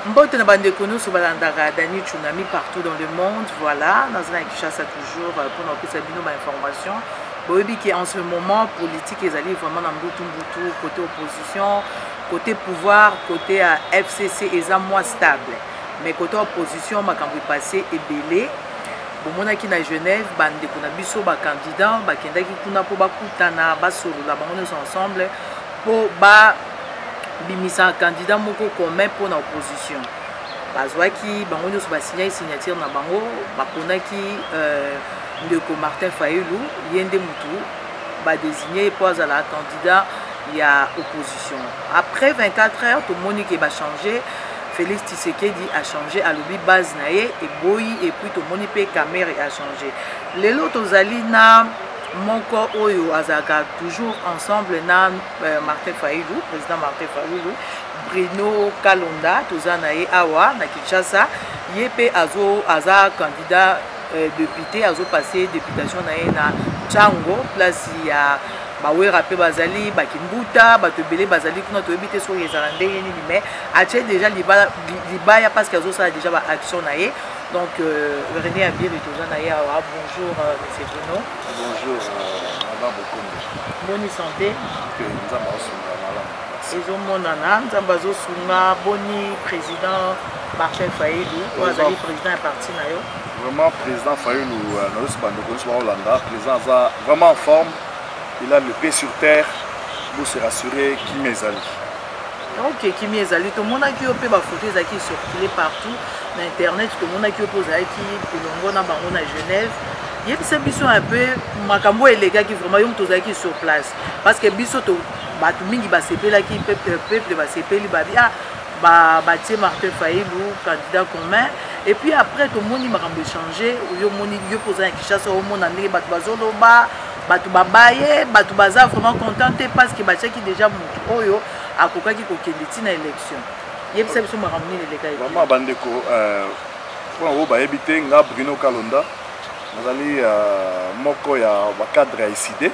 Mbote na bande kono so balandaka Dani Tsunami partout dans le monde, voilà, dans un Kinshasa toujours pour nous passer bino ma information. Boyebi qui en ce moment politique ils allaient vraiment dans Mbutu côté opposition, côté pouvoir, côté FCC ils sont moins stable. Mais côté opposition makambo passé et belé. Bomona ki na Genève bande kona biso ba candidat ba kendaki kuna po bakutana ba solo la bango ensemble po ba bimisa candidat moko commun pour la opposition. Bazwaki bango nyonso ba signature na bango baponaki ndeko Martin Fayulu yende mutu ba désigner pour la candidat ya opposition. Après 24 heures tout le monde qui va changer. Félix Tshisekedi a changé à l'obi base naé et boyi et puis tout le monde peut caméra a changé. Les autres Zalina Monko Oyo Azaka toujours ensemble na Martin Fayulu, président Martin Fayulu, Bruno Kalonda, Tozanae Awa, na Kinshasa, Yepe Azo Aza candidat député, Azo passé députation na Tchango, place ya bawe rappé bazali bakimbuta batobele bazali kuna toyebite so yezalande yeni mais atie déjà libaya parce que Azo ça déjà ba action naé. Donc, René Abir est toujours là. Bonjour, M. Bruno. Bonjour, Madame Bokombe. Bonne santé. Nous avons Boni, président Martin Fayulu. Vous avez président et parti. Vraiment, président Fayulu, président vraiment en forme. Il a le pied sur terre pour se rassurer qui m'est allé. Ok, qui m'est allé. Tout le monde a qui peut photos qui circulent partout sur internet. Tout le monde a qui pose qui à Genève. Il y a des biso un peu makambo et les gars qui vraiment yom tous qui sur place parce que biso to batu mingi ba CP là qui peuple ba CP li ba bien ba bâtir Martin Fayulu candidat commun et puis après tout le monde m'a changer yo moni yo poser un Kinshasa au monde andé batu bazolo ba batu babaye batu baza vraiment contenté parce que bâtir qui déjà mon oyo akoka qui kokende tina élection yeb ça biso m'a ramené les gars vraiment bandeko pour on ba habiter nga Bruno Kalonda. Nous allons moko ya cadre à ICD,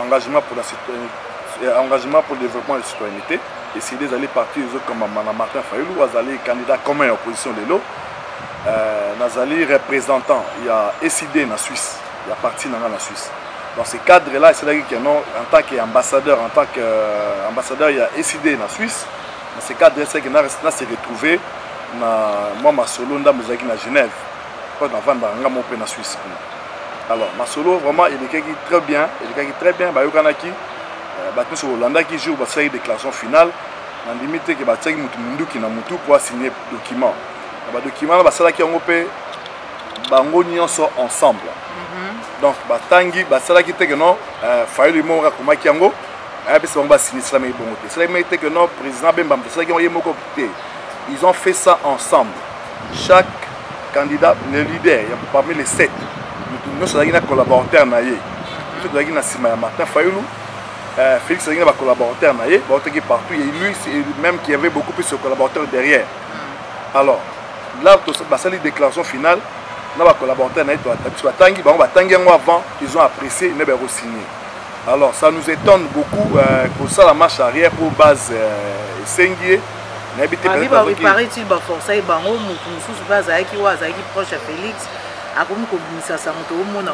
engagement pour la citoyenneté, engagement pour le développement de la citoyenneté. ICD allait partir comme Martin Fayulu, nous allons candidat commun à opposition de l'eau. Nous allons représentant, il y a ICD en Suisse, il y a parti dans la Suisse. Dans ce cadre-là, c'est là qu'il y a en tant qu'ambassadeur, il y a ICD en Suisse. Dans ce cadre-là, c'est qu'il s'est retrouvé moi ma solo dans Genève. En Suisse. Alors, Masolo, vraiment, il est très bien. Il est très bien. Sur Hollande qui joue une déclaration finale. On limite que Batsaki Mutu qui n'a Mutu pour signer le document. Le document, c'est qui ont fait ensemble. Donc, Batangi, Basala qui était que non, Fayulu Mora Kumakiango, on va signer cela. C'est là que non, président Bembam, c'est là qu'ils ont ils ont fait ça ensemble. Chaque candidat, le leader, il y a parmi les 7. Nous sommes des collaborateurs. Nous sommes Martin Fayulu, Félix est un collaborateur partout. Et lui, c'est même qui avait beaucoup plus de collaborateurs derrière. Alors, là, c'est la déclaration finale. Nous avons collaborateur avant, ils ont apprécié, ils ont signé. Alors, ça nous étonne beaucoup pour ça la marche arrière pour base Sengier. Il paraît-il que forcer bango mutu baza qui proche à Félix a comme ça ça monte au monde en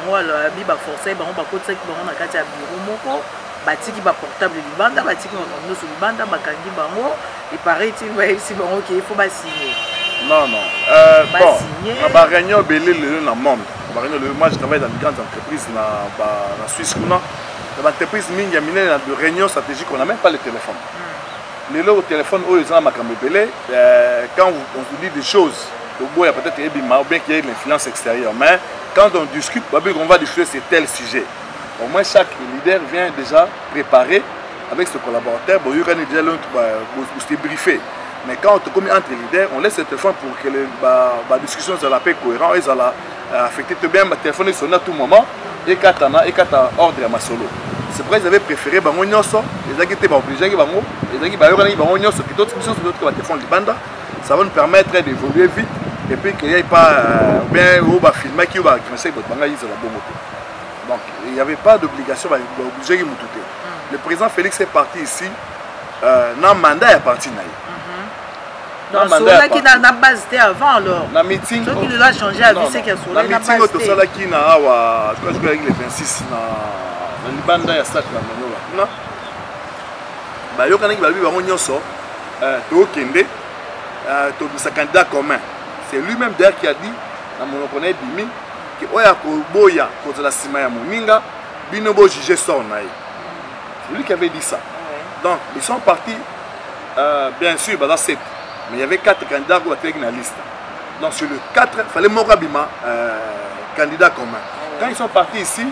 ba forcer bango ba kotsa ki bango na kati ya bureau moko batiki ba portable libanda batiki bango sur libanda bakangi bango il paraît-il si bango qui il faut ba signer. Non bon ba réunion belé le na monde ba réunion le moi je travaille dans une grande entreprise na Suisse kuna dans l'entreprise mingi mine de réunion stratégique on n'a même pas le téléphone. Les lots au téléphone, quand on vous dit des choses, il y a peut-être bien qu'il y ait de l'influence extérieure, mais quand on discute, on va discuter sur tel sujet. Au moins, chaque leader vient déjà préparer avec ses collaborateurs, il y a déjà l'autre briefé. Mais quand on est entre leaders, on laisse le téléphone pour que la discussion soit cohérente, et ça affecte bien le téléphone sonne à tout moment, et quand on a ordre à ma solo. C'est pourquoi ils avaient préféré bango nyonso, les gens qui étaient obligés de bango, les gens qui baillent bango nyonso, qui d'autres missions sur d'autres téléphone du banda, ça va nous permettre d'évoluer vite et puis qu'il n'y ait pas bien ou bah filmer qui ou bah commencer votre banga ils ont la bonne. Donc il n'y avait pas d'obligation obligé de m'outer. Le président Félix est parti ici, non mandat est parti naï. Donc, Sola qui n'a base c'était avant alors. Na meeting. Ce qui doit changer à vie, c'est que Sola n'a pas meeting, Sola qui n'a pas. Je crois avec les 26 na Libanda ya stade na Manola. Non. Bah, yo kana ki babi bango nyonso. To kende. To sa candidat commun. C'est lui-même d'ailleurs qui a dit na monokone bimi que oya ko boya ko la sima ya moninga bino bo juger son naï. C'est lui qui avait dit ça. Donc, ils sont partis, bien sûr, dans 7. Mais il y avait 4 candidats qui étaient dans la liste. Donc, sur le 4, il fallait Morabima, candidat commun. Quand ils sont partis ici,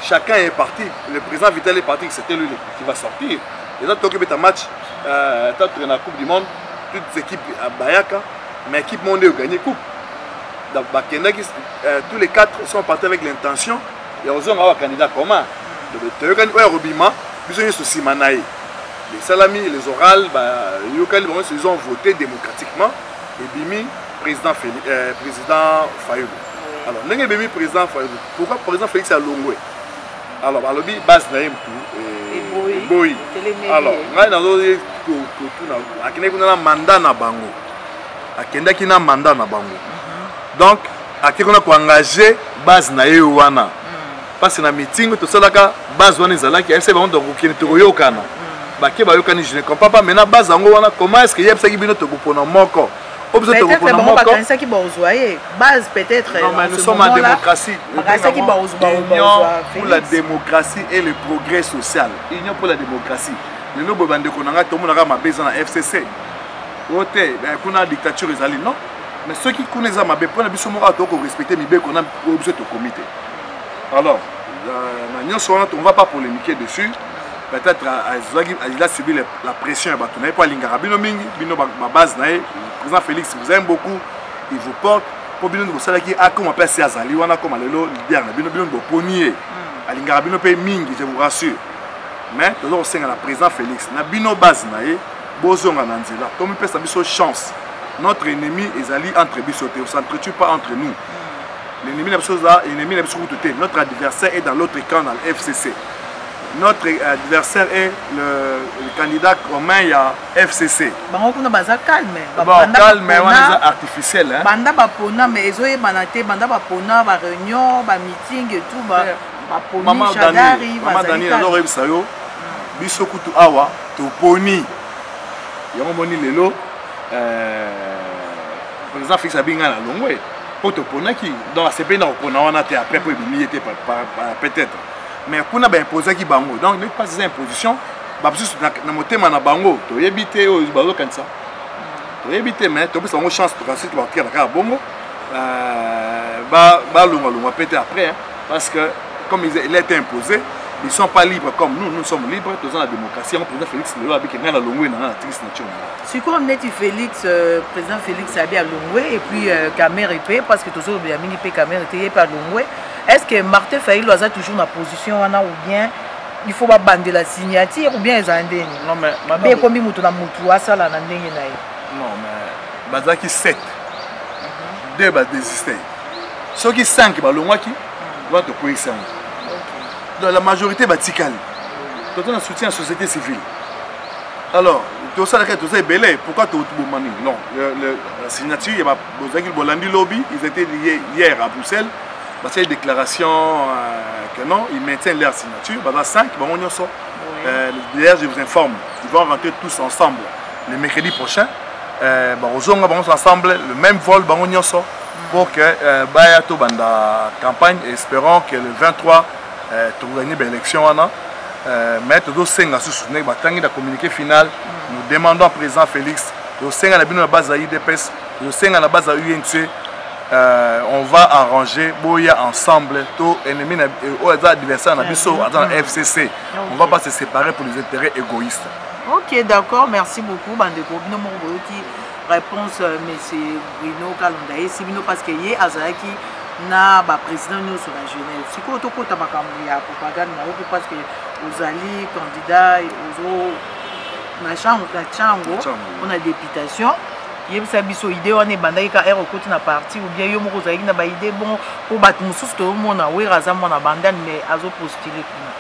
chacun est parti. Le président Vital est parti, c'était lui qui va sortir. Les autres occupent un match, dans la Coupe du Monde, toutes les équipes à Bayaka, mais l'équipe mondiale a gagné la Coupe. Donc, tous les 4 sont partis avec l'intention, et ils ont un candidat commun. Les salamis, les orales, ils ont voté démocratiquement et Bimi, président Fayoulou. Alors, nous avons président Fayoulou. Pourquoi le président Félix a longé? Alors, il y a base naïm tout et Boy. Alors, nous avons un mandat na bango. Il a mandat na bango. Donc, on a engagé base naïm wana. Parce que dans le meeting, tout ça, base wana ezalaki, FC bango donc qui est yokana. Je ne comprends pas maintenant base comment est-ce que y bino to kupona moko. Base peut-être. Non, mais nous sommes en démocratie. Union pour la démocratie et le progrès social. Union pour la démocratie. Nous avons besoin de FCC. Nous avons une dictature non. Mais ceux qui connaissent ma besoin de respecter mes besoins, on a besoin de comité. Alors, on ne va pas polémiquer dessus. Peut-être qu'il a subi la pression. Il n'y a pas de base. Le président Félix vous aime beaucoup. Il vous porte. Pour bien vous savez qu'il a comme appelle c'est Azali. On a comme le leader. Il vous ponier. Je vous rassure. Mais toujours au la président Félix. Na bino base nae. Bozonga nanzela. Comme peut ça chance. Notre ennemi est allé entre bisoté. On s'entretue pas entre nous. L'ennemi notre adversaire est dans l'autre camp dans le FCC. Notre adversaire est le candidat commun, il y a FCC. Bon, calme. Calme, mais on est artificiel. Banda bapona, mais ils ont manate, banda bapona, ba réunion, ba meeting et tout, ba Maman Dani, alors il s'est yo, bisokutu awa, to poni. Yango moni lelo, président Félix Abinga na longwe. Pour te pona qui, dans la CP, on a été après pour militer peut-être. Mais on a imposé qui bango. Donc, il n'y a pas ces impositions. Dans mon thème, on a bango. Tu as évité aux bateaux comme ça. Tu as évité, mais tu as une chance de passer à la bongo. Peut-être après. Parce que, comme il a été imposé, ils ne sont pas libres comme nous. Nous sommes libres. Tous dans la démocratie. Le président Félix le avec un longue dans la triste nature. C'est comme Félix, président Félix a bien longue et puis Camer épée parce que tous les amis épée Camer était pas longue. Est-ce que Martin Fayoulou a toujours la position ou bien il faut pas bander la signature ou bien ils ont non mais madame comme mutu na mutu asala na ndenge na non mais bazaki 7 deux ba désister ceux qui 5 ba longwaki va te coïncer dans la majorité ba tikali tout on soutien à la société civile alors tout ça là tout ça est belé pourquoi tu bomani non la signature il y a bazaki bolandi lobby ils étaient liés hier à Bruxelles. Parce qu'il y a une déclaration que non, ils maintiennent leur signature. Dans 5, d'ailleurs, je vous informe, ils vont rentrer tous ensemble le mercredi prochain. Ils vont ensemble le même vol pour que Bayato Banda campagne. Espérons que le 23, tu vas gagner l'élection. Mais tout le soutenir la communiqué final. Nous demandons au président Félix, tout la base à IDPS, tout la base à UNC. On va arranger Boya ensemble, tous ennemis et adversaires dans la FCC. On ne va pas se séparer pour les intérêts égoïstes. Ok, d'accord, merci beaucoup. Réponse, M. Bruno Kalondaye, Sibino, parce qu'il y a Azaki, na président sur la jeunesse. Si vous avez un propagande, parce que vous allez candidat, on a députation. Il y a des idées, on est bandé car on côté na parti ou bien yo moko zaïki na ba idée bon pour battre mususu to mona we raza mona bandane mais azo postuler kuna.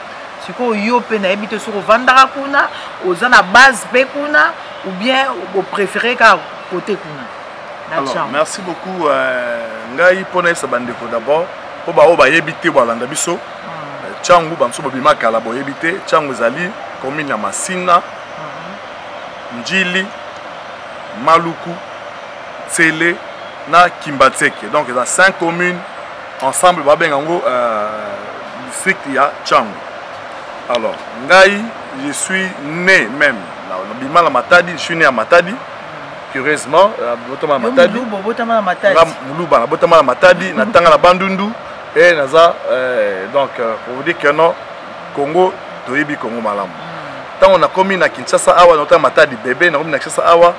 Siko yo pe na ebite sur vandara kuna, oza na base pe kuna ou bien au préféré car côté kuna. Alors, merci beaucoup. Ngai pona esa bandeko d'abord. Po ba o ba yebite ba landa biso. Tchangu banso bobima kala bo yebite. Tchangu zali commune ya Masina. Njili, Maluku, Tsele na Kimbatseke. Donc il y a 5 communes ensemble ba bengango district ya Tchangu. Alors, ngai je suis né même là bima la Matadi, je suis né à Matadi. Curieusement, botama Matadi. Botama Matadi. Muluba, botama Matadi, na tanga la Bandundu et naza donc pour vous dire que non Congo toyebi Congo malamu. Tant on a commis na Kinshasa awa notamment Matadi bébé na commis na Kinshasa awa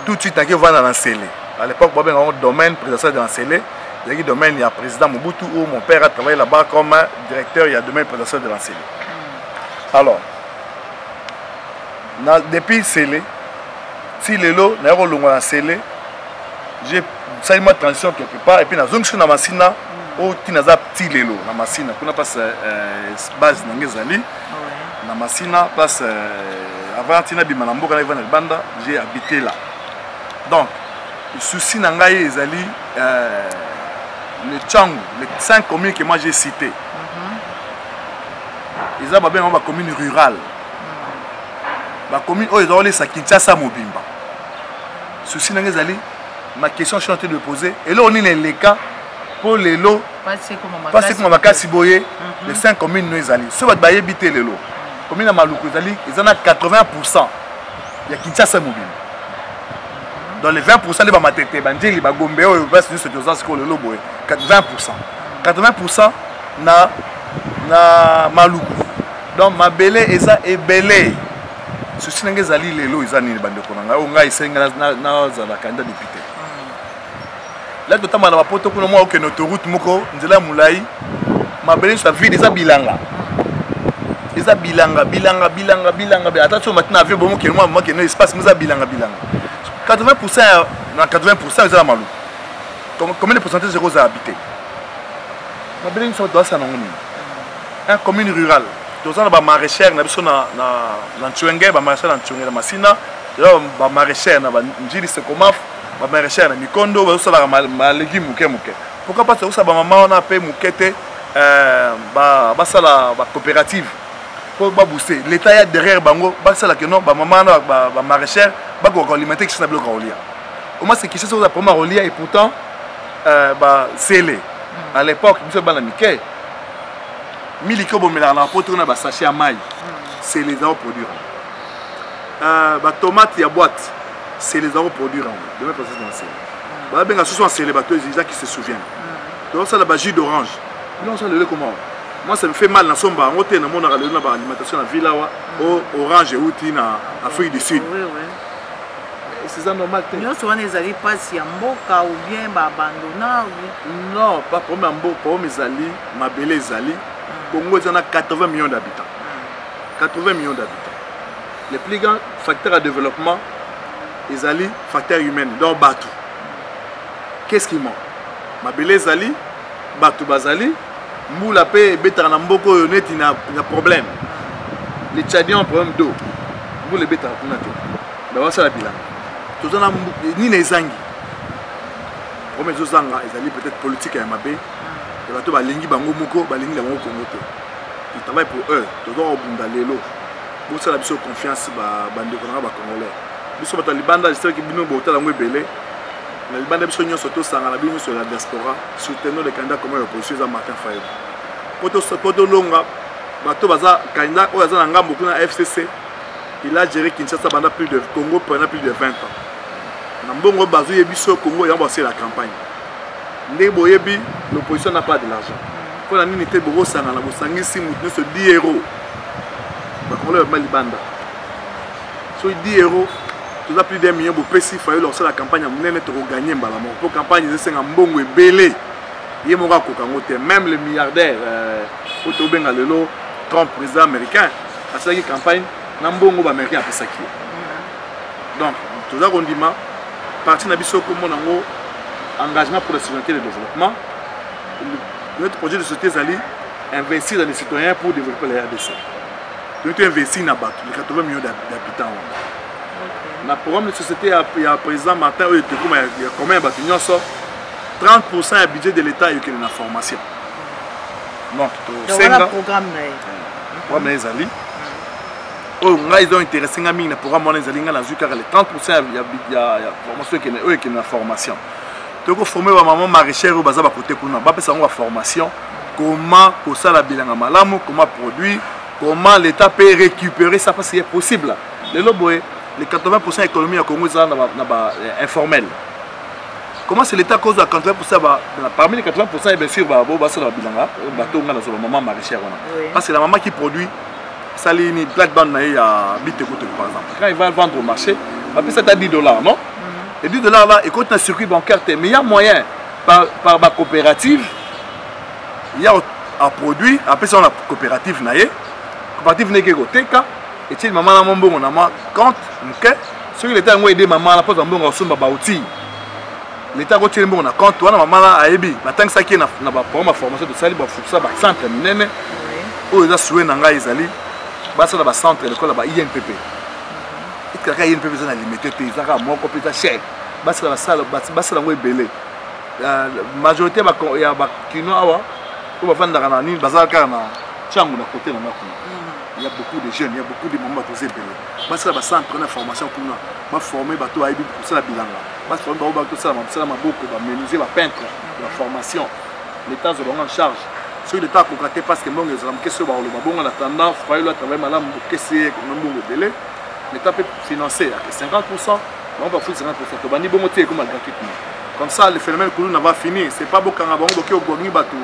tout de suite na ki vana na Nsele. À l'époque bobé un domaine présidentiel de Nsele, il y a domaine il y a président Mobutu où mon père a travaillé là-bas comme directeur il y a domaine présidentiel de Nsele. Alors depuis Nsele si lelo na yako longo na Nsele j'ai sali ma transition quelque part et puis na zongi na Masina o tinaza petit lelo na Masina kuna passe base na ngezali na Masina passe avant tina bima na mboka na Ivan Banda j'ai habité là. Donc le souci na ngai ezali le Tchangu les 5 communes que moi j'ai citées. Ils ont bien une commune rurale. La commune où ils ont les Kinshasa Mobimba. Souci na ngai ezali ma question je suis en train de poser et là on est les cas pour les lots parce que Makasi Boye les 5 communes nous ezali ceux qui habiter les lots commune à Maluku ezali ils en a 80% il y a Kinshasa Mobimba dans les 20% les bamatete bandeli bagombe oyo basi nous c'est aux le lobo 20% na Maluku donc mabele eza ebele ceci na ngezali lelo ezani bandeko nanga o ngai senga na za la candidat député là totama na bapoto kuna mwa okeno autoroute moko nzela mulai mabele sa ville eza bilanga ata so maintenant avion bomo ke moi ke no espace mais eza bilanga 80% na 80% eza malu combien de pourcentage zéro za habité mabele so doit ça nangoni un commune rurale tozana ba maraîchère na biso na Ntwenge ba maraîchère na Ntwenge na Masina ba maraîchère na Njili Sekomaf ba maraîchère na Mikondo ba so ba légumes muke pourquoi pas ça ba maman na pe mukete ba sala ba coopérative pour ba booster l'état ya derrière bango ba sala que non ba maman na ba maraîchère ba ko alimenter qui na bloc rolia au moins c'est qui chose la première rolia et pourtant ba Sele à l'époque monsieur bana Miké Miliko bomela na poto na ba sachet à maille c'est les arbres produire ba tomate ya boîte c'est les arbres produire de même processus dans Sele ba benga ce sont les bateaux déjà qui se souviennent donc ça la jus d'orange non ça le comment moi ça me fait mal na somba on était na mon alimentation na villawa au orange et outil na Afrique du Sud oui c'est ça normal nous souvent les alliés pas si mboka ou bien ba abandonna non pas pour mboka pour mes alliés ma belle zali Congo a 80 millions d'habitants. 80 millions d'habitants. Les plus grands facteurs de développement, ils allaient facteurs humains, donc Batou. Qu'est-ce qui manque? Mabele Zali, Batou Bazali, Moula Pe, Bétar Namboko, il y a un problème. Les Tchadiens ont un problème d'eau. Moula Bétar Namboko. D'abord, c'est la bilan. Tout ça, ni les Zangi. Comme les Zanga, ils allaient peut-être politique à Mabé. Les bateaux balingi bango moko balingi la bango Congo te. Ils travaillent pour eux. Tout doit obunda lelo. Pour ça la biso confiance ba bande ko na ba congolais. Biso bato libanda c'est que bino bota la ngwebele. Na libanda biso nyo soto sanga la bino sur la diaspora, soutenons les candidats comme l'opposition à Martin Fayulu. Poto longa bato baza candidat o yaza na ngambo kuna FCC. Il a géré Kinshasa pendant plus de Congo pendant plus de 20 ans. Na mbongo bazo yebiso Congo ya ba la campagne. L'opposition n'a pas de l'argent. Quand la unité de Bourgogne, la Bourgogne, si nous sommes 10 euros, on va mal banda. Sur 10 euros, tu as plus d'un million pour payer il faut lancer la campagne à mener pour gagner balamon. Pour campagne, c'est un bon et belé. Il y a mon gars même le milliardaire, Otto Bengalelo, Trump, président américain, à cette campagne, Nambongo américain a fait ça qui. Donc, tout ça qu'on dit, parti n'abisso comme mon ango. Engagement pour la souveraineté et le développement. Notre projet de société Zali investir dans les citoyens pour développer la RDC. Nous avons investi dans les 80 millions d'habitants. le programme de société, il y a président Martin, il y a combien de 30% du budget de l'État est dans la formation. Donc, voilà le programme. Le programme est allé. Ils ont intéressé à le programme est allé. Les 30% il y a formation qui est dans la formation. Donc, il faut former les mamans maraîchères qui sont à côté de la formation. Comment ça la bilan malamu, comment produire, comment l'État peut récupérer ça parce que c'est possible. Les 80% de l'économie à Congo est informelle. Comment c'est l'État cause de 80% parmi les 80%, bien sûr, c'est la bilan, c'est la maman maraîchère. Parce que la maman qui produit, ça les black band à Bitekoto par exemple. Quand il va le vendre au marché, ça à $10, non? Et $10 là, il compte un circuit bancaire, mais il y a moyen par ma coopérative. Il y a un produit, après ça on a coopérative naïe, coopérative n'est que teka, et tu maman na mon bon on a compte, ok, sur l'État a aidé maman la pose en bon on somba bauti, l'État a continué bon on a compte, on a maman là a aidé, maintenant que ça qui est na pour ma formation de sali ba fusa ba centre minene, où ils a souhaité nanga izali, ba ça là ba centre l'école ba INPP, et que la INPP ça na limité, ils a moins compétent cher, ba ça là on est belé, la majorité ba il y a ba kino awa. Il y a beaucoup de jeunes, il y a beaucoup de mamans qui ont fait des centres de formation pour former les gens pour la bilan. Pour former les peintres, la formation. L'État est en charge. Si l'État a concrété parce que l'État peut financer à 50%, on va faire 50%. Comme ça, le phénomène que nous n'avons pas fini. Ce n'est pas beaucoup de gens qui ont été battus.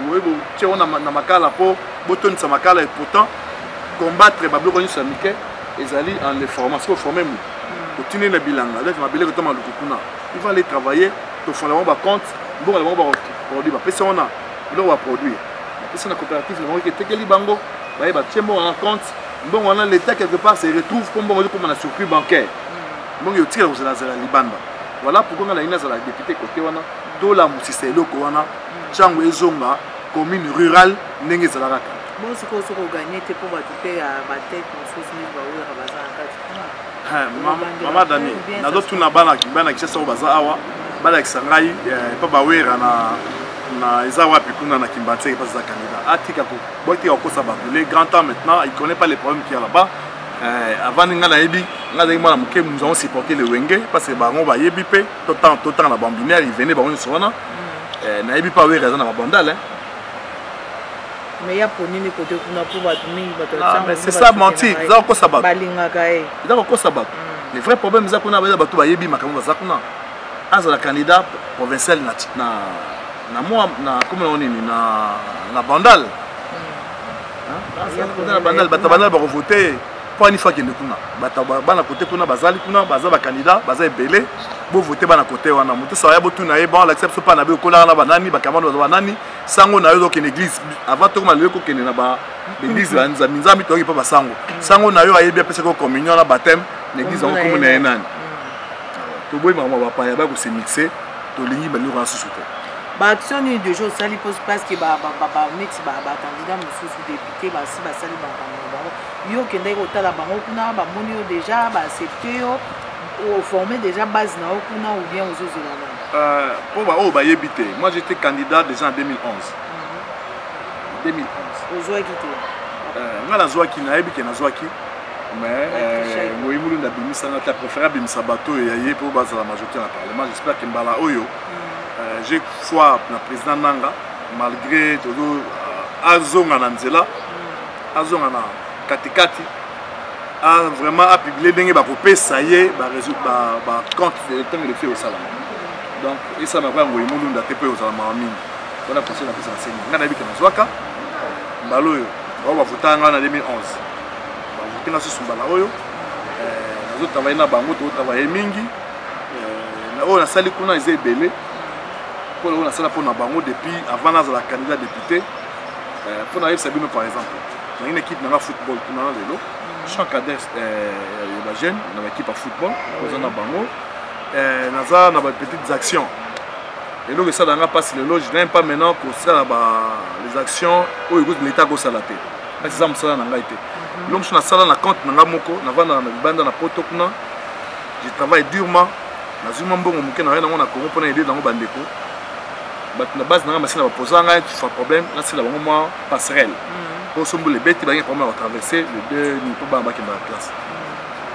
On a makala pour boton sa makala et pourtant combattre les bablo connus samike ils allaient en les formation former pour tenir le bilan. Là, je m'appelle comme le Kukuna. Ils vont aller travailler pour faire le compte. Bon, ils vont produire. Après ça, on a ils vont produire. Après ça, la coopérative, ils vont que les bango, bah ils tiennent bon en compte. Bon, on a l'État quelque part se retrouve comme on a circuit bancaire. Bon, ils tirent aux Libanda. Voilà pourquoi on a une députée côté wana do la musise loko wana chango ezonga commune rurale ndenge ezalaka. Bon ce qu'on gagner te pour battre à battre pour soutenir ba bazan mama dani na do tuna bana kisa baza awa bala kisangai pa bawera na eza wapi kuna na Kimbantseke pas za candidat atika ko boiti ko sa ba les grands temps maintenant il connaît pas les problèmes qu'il y a là-bas. Avant de nous avons supporté le Wenge parce que nous avons été tout le temps la bambinière, ils venaient sur nous. Nous n'avons pas eu raison de la bandale. Mais il y a pour nous côté pour c'est ça mentir. Ils ont encore ça battre. Ils ont encore ça battre. Les vrais problèmes c'est qu'on a besoin de battre yebi makamu zakuna. As la candidat provincial na moi na comment on est na bandale. Na bandale batabandale ba voter. Pas une fois qu'il y a un côté kuna bazali kuna bazaba candidat bazali belé bo voter bana côté wana mutu ça ya botu na bon l'accepte pas na be kola na banani ba kamano ba banani sango na yo donc une église avant tout ma leko kene na ba l'église la nzambi to pas ba sango na yo ayebi pesa ko communion na baptême l'église on comme na nani to boy mama ba pa ya ba ko se mixer to lingi ba lura susute ba action ni de jours ça li pose parce que ba mix ba candidat mususu député ba si ba sali ba yo kende ko tala bango kuna ba moni yo déjà ba accepter yo ou former déjà base na kuna ou bien aux autres pour ba o ba yebité moi j'étais candidat déjà en 2011 ozwa kité nga na zwa ki na yebi ke na zwa ki mais moi mulu na bimisa na ta préférable bimisa bato ya ye pour base la majorité na parlement j'espère que mbala oyo j'ai foi na président Nanga malgré todo azonga na nzela azonga na katikati a vraiment a publié ndenge ba kopesa ye ba résultat ba compte de temps de fait au salon donc et ça m'a vraiment ngoi mulu ndate pe au salon ma mingi on a passé la pesa enseigne ngana bika na zwaka mbalo yo on va voter en 2011 ba voter na susu mbala oyo nazo travailler na bango to travailler mingi na o na sali kuna ezé belé pour on a sala pour na bango depuis avant na la candidat député pour na Sabino par exemple dans une équipe de football pour nous vélo chaque cadet la jeune dans l'équipe à football on a bango naza na ba petites actions et donc ça dans passe le loge n'aime pas maintenant pour ça les actions où l'état go salaté c'est ça ça na ngaité donc na sala na compte na moko na vanda na banda na poto kuna je travaille durement. Je suis bon, je suis pour aider dans le bandeko. La base, je suis posé un problème. Là, c'est la passerelle. Pour ce les bêtes, il y a un problème à traverser les deux niveaux dans la classe.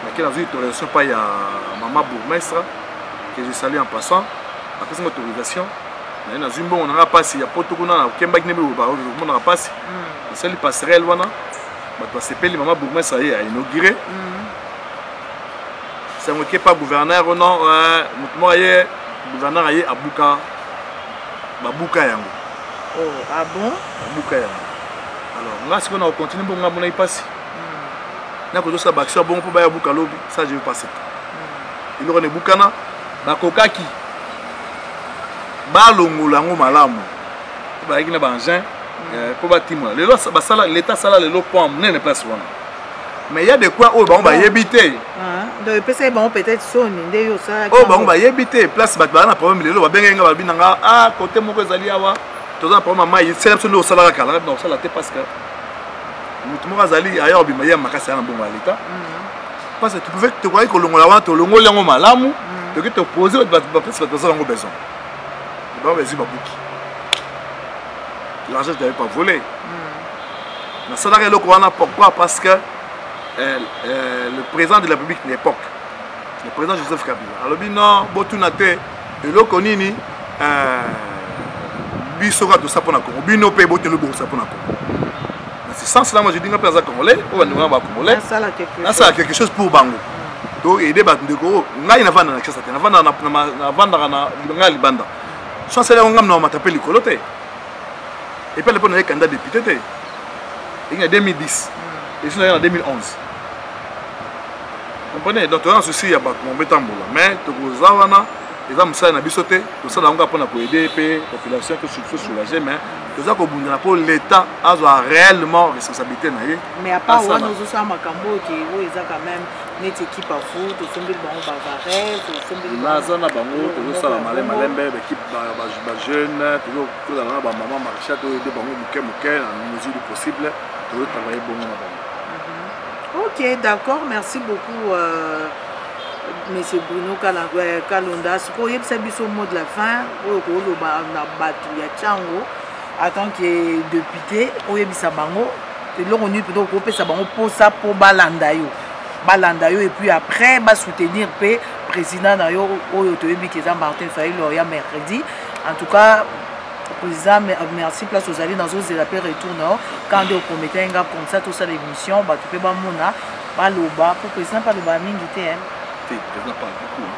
Mais dans une autorisation, il y a maman bourgmestre que je salue en passant. Après cette autorisation, dans une bonne, on a passé. Il y a pas tout le monde qui a passé. C'est le passerelle. C'est le maman bourgmestre a inauguré. C'est un pas gouverneur, non, le gouverneur a Abuka. Babuka yango. Oh, ah bon? Babuka yango. Alors, là, si on a continué, on a passé. N'a que ça, c'est bon pour Babuka lobby, ça je vais passer. Il aura des boukana, Bakokaki, Balongo, Lango Malamu, Bagina Bangin, pour bâtiment. L'État sala le lot pour amener les places. Mais il y a de quoi, oh, on va y habiter. Donc, peut-être sonner. Oh, on va y habiter. Place, il y a un problème. Il y a un problème. Ah, côté mon Zali Awa. Tout un problème. Il y a un problème. Il y a un problème. Parce que mon Zali ailleurs, il y a un bon l'état. Parce que tu pouvais te croire que l'on a un malamu. Tu peux te poser, tu vas besoin. L'argent, tu n'avais pas volé. Mais ça n'a rien à pourquoi? Parce que le président de la République de l'époque, le président Joseph Kabila, alors non, Botunate, et l'Okonini, Bissora tout ça pour la Congo, Bino paye Botelou pour ça pour la Congo. Dans ce sens-là, moi je dis que les Congolais, on va Congolais, ça a quelque chose pour Bango. Donc, il y a des bâtons de Goro, il y a une vente dans la chasse, il y a une vente dans la bande. Soit c'est là où on m'a tapé les colotés. Et puis, il y a un candidat député. Il y a 2010, et sinon il y a en 2011. Comprenez? Donc, il y a un souci, il y a un bétamboula. Mais, les hommes sont bisotés, tout ça, pour aider les populations qui sont soulagées. Mais, tout ça, pour l'État a réellement responsabilité. Mais à part, nous avons Makambo qui est quand même une équipe à foot, nous sommes Bavarès, nous sommes la zone à Bango, nous sommes à l'équipe jeune, nous sommes à maman Marichat, nous sommes à la mesure du possible, nous travailler bon. Ok, d'accord, merci beaucoup. Monsieur Bruno Kalonda, ce qu'on y a au mot de la fin, en tant que député, on y a Bango, et là on y peut donc couper ça pour ça pour Balandayo. Balandayo et puis après va soutenir le président Nayo Martin Fayulu mercredi. En tout cas, président, merci place aux alliés dans aux appels retour quand on commettait un gars comme ça, tout ça l'émission, bah tu peux pas mona, bah l'oba pour président pas l'oba mingi président parle beaucoup.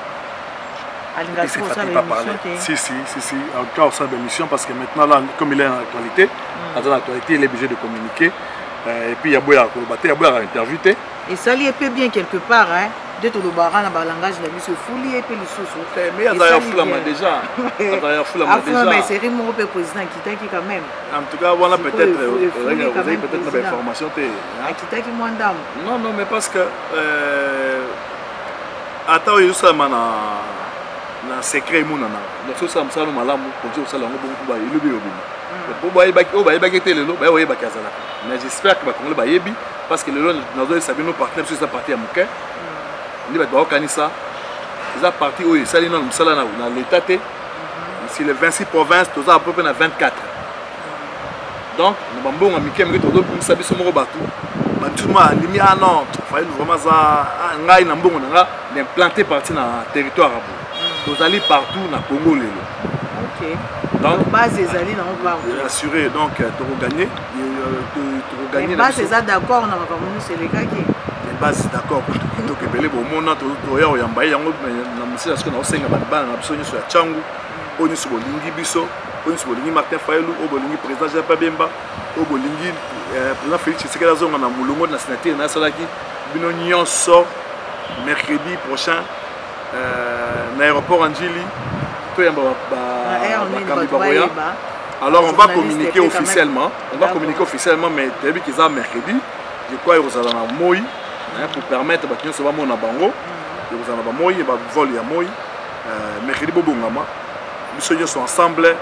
Si. En tout cas, on sait l'émission parce que maintenant, là, comme il est en actualité, il est obligé de communiquer. Et puis, il y a Boya à interviewer. Et ça, il est bien quelque part. Hein. De tout le baran, le langage, il a mis ce fouli et puis le sous. Mais il y a d'ailleurs Foulama déjà. Mais c'est Rimou le président qui quand même. En tout cas, voilà peut-être une information. Qui qui moins d'âme. Non, mais parce que. Attends, il y a ça, na secret mon nana na so ça msalo malamu konje osala ngo bongo ba ilubi obi po ba yebaki lelo ba yebaki azala mais j'espère que ba Congolais ba yebi parce que lelo nazo sabino partenaire sur sa partie ya muke ndi ba ba kanisa za partie oyo sali na msala na l'état té si les 26 provinces tous à peu près na 24 donc na bambonga mike mike todo sabi so moko batu batuma limi à non fallait vraiment ça ngai na mbongo nga d'implanter partie na territoire abo nous allons partout dans le Congo. Ok. Donc, base des alliés dans le partout. Assuré, donc, tu vas gagner. Les bases, c'est d'accord, on a c'est les gars qui. Les bases, d'accord. Donc, les bon monde, tu as un bail, on a aussi ce qu'on a aussi un bail, on a besoin de sur Tchangu, on est sur Bolingi Bisso, on est sur Bolingi Martin Fayulu, on Bolingi président Jean Bemba, on Bolingi président Félix Tshisekedi, on a Moulongo de la Sénature, on a Salaki, Binonion sort mercredi prochain. L'aéroport Anjili, alors on va communiquer officiellement. Mais début qu'ils ont mercredi, je crois qu'ils ont un Moi pour permettre que nous soyons à Bango. Ils ont un Moi, ils vont voler à Moi. Mercredi, nous sommes ensemble,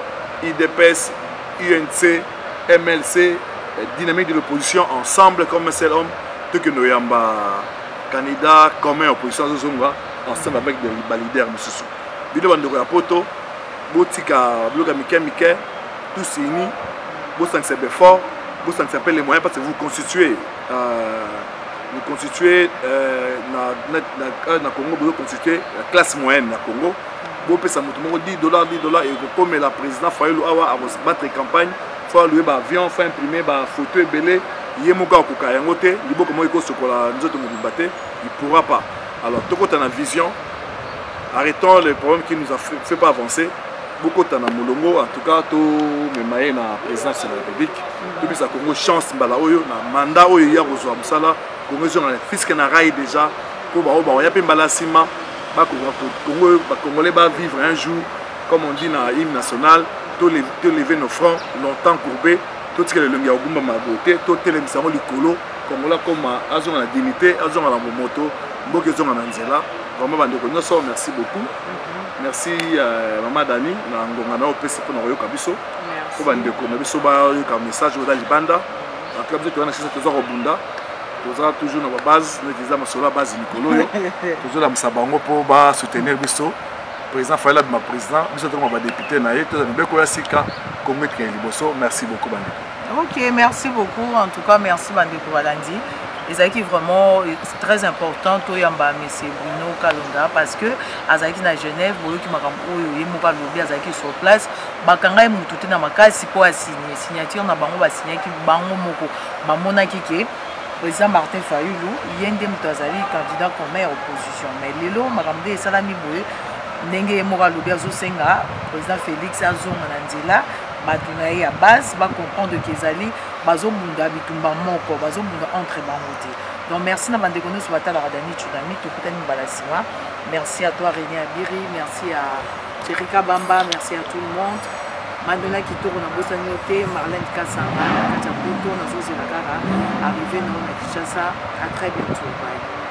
IDPS, UNC, MLC, dynamique de l'opposition ensemble comme un seul homme. Tout que nous avons un candidat commun opposition à Zonga. ensemble avec des leaders mosusu bino bandeko ya poto botika bloka mike tous unis bosangisa befort bosangisa mpe les moyens parce que vous constituez na Congo vous constituez la classe moyenne na Congo bopesa moto moko $10 et kokomela président Fayulu awa a battre campagne faut louer ba avion faut imprimer ba photo ebele ye moko akoka yango te liboko moko ekosokola nzoto mobimba te il pourra pas alors tokota na vision arrêtons les problèmes qui nous a fait pas avancer beaucoup de molongo en tout cas to memaye na présidence de la République depuis ça Congo chance mbala oyo na mandat oyo ya kozwa musala Congo zo na fisque na rail déjà pour ba ya pe mbala sima ba Congo ba Congolais ba vivre un jour comme on dit na hymne national to lever nos fronts longtemps courbés tout ce que le longia ogumba mabote to telemisa mo likolo Congolais comme azonga na dignité azonga na moto mboke zonga na nzela vraiment bandeko nyonso merci beaucoup. Merci Maman Dani na ngonga na opesi pour na yoka biso ko bandeko na biso ba yoka message oda libanda en tout cas vous êtes na kisa tozo robunda tozo toujours na base na diza masola base likolo yo tozo la musabango pour ba soutenir biso président Fayulu ma président biso to ba député na yeto mbeko ya sika ko mettre liboso merci beaucoup bandeko. OK, merci beaucoup en tout cas merci bandeko Balandi. Ezaki vraiment très important to yamba monsieur Bruno Kalonda parce que azaki na Genève boyo ki makambo oyo yemoka lobi azaki sur place bakanga mutu te na makasi po asigner signature na bango ba signer ki bango moko mamona kike président Martin Fayulu yende mutu azali candidat comme maire opposition mais lelo makambo esalami boyo ndenge yemoka lobi azosenga président Félix azonga na nzela batuna ya base ba comprendre que ezali bazomunda bitumba moko bazomunda entre bango te. Donc merci na bandeko nyonso batala Dani Tsunami tokutani balasima. Merci à toi René Abiri, merci à Cherika Bamba, merci à tout le monde. Mandela Kitoko na bosani ote, Marlène Kassamba, Katia Poto na Zozela Kara, arrivé dans Kinshasa. À très bientôt. Bye.